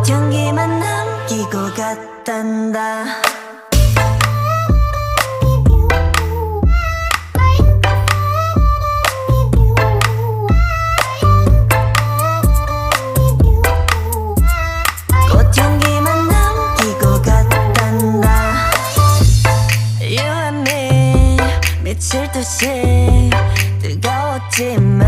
꽃향기만 남기고 갔단다. 꽃향기만 남기고 갔단다. You and me 미칠 듯이 뜨거웠지만